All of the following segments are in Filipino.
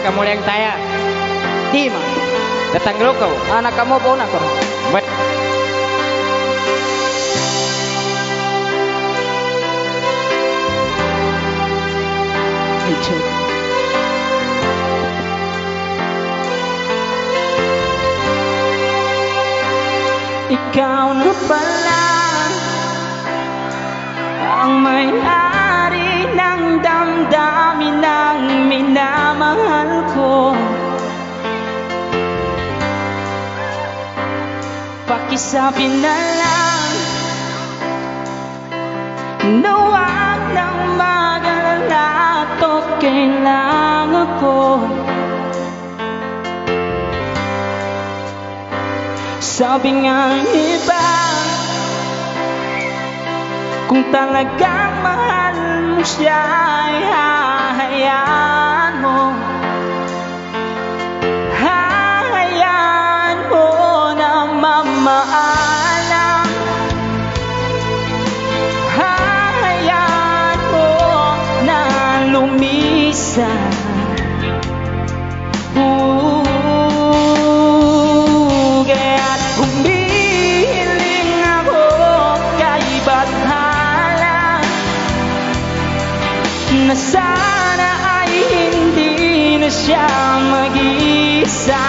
kamu yang taya. Di man. Datang loko. Anak kamu po na ko. But Ito. Ikaw na pala ang may-ari ng damdamin ng minamahal ko. Pakisabi na lang na wag nang mag-alala at okay lang ako. Sabi nga ng iba, kung talagang mahal mo siya ay hahayaan mo. Hahayaan mo na mamaalam. Hahayaan mo na lumisan. Kaya't humihiling ako kay Bathala na sana ay hindi na siya mag-isa.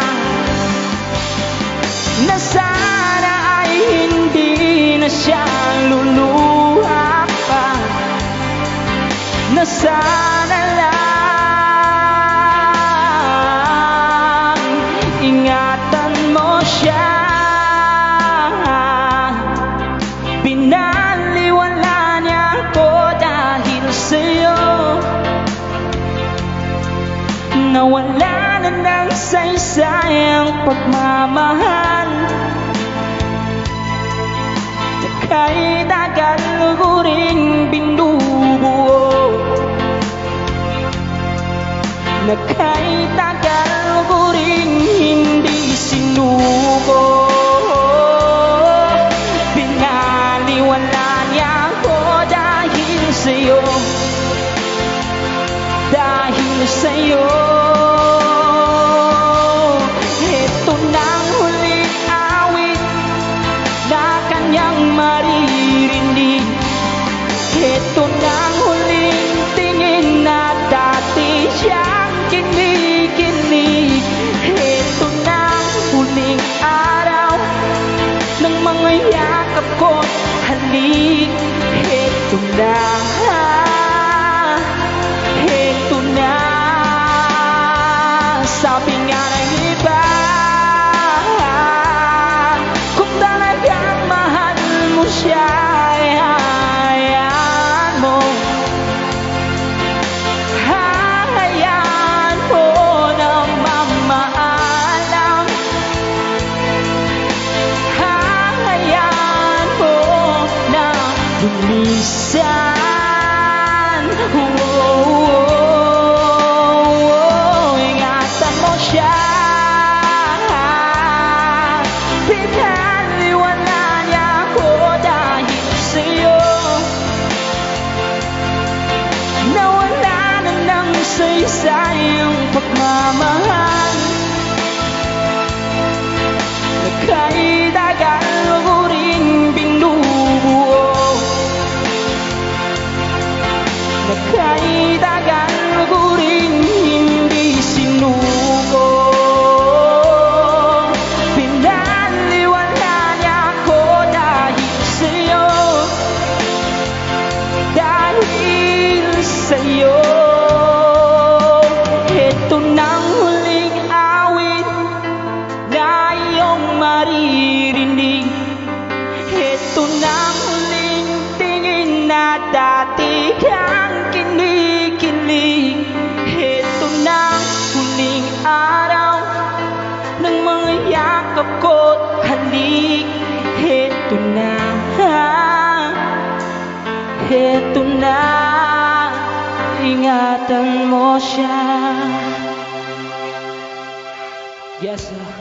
Na sana ay hindi na siya luluha pa. Na sana lang ingatan mo siya. Binaliwala niya ako dahil sa'yo. Nawala na ng saysay ang pagmamahal. Kahit tagal ko rin binubuo. Na kahit tagal ko rin hindi sinuko. Binaliwala niya ako dahil sa'yo. Dahil sa'yo. Ito nang huling awit na kanyang maririnig. Ito nang huling tingin na dati siyang kinikilig. Ito nang huling araw ng mga yakap ko't halik. Ito na. Ito na. Sabi nga ng iba, kung talagang mahal mo siya ay hayaan mo. Hayaan mo na mamaalam. Hayaan mo na lumisan. Ingatan mo siya. Pinaliwala niya ako dahil sa'yo. Nawala na ng saysay ang pagmamahal. Kahit tagal ko rin binubuo. Kahit tagal ko rin hindi sinuko. Pinaliwala niya ako dahil sa'yo. Dahil sa'yo. Ito nang huling awit na iyong maririnig. Ito nang huling tingin na dati kang kinikilig. Ito nang huling araw ng mga yakap ko't halik. Ito na. Ito na. Ingatan mo siya. Yes, sir.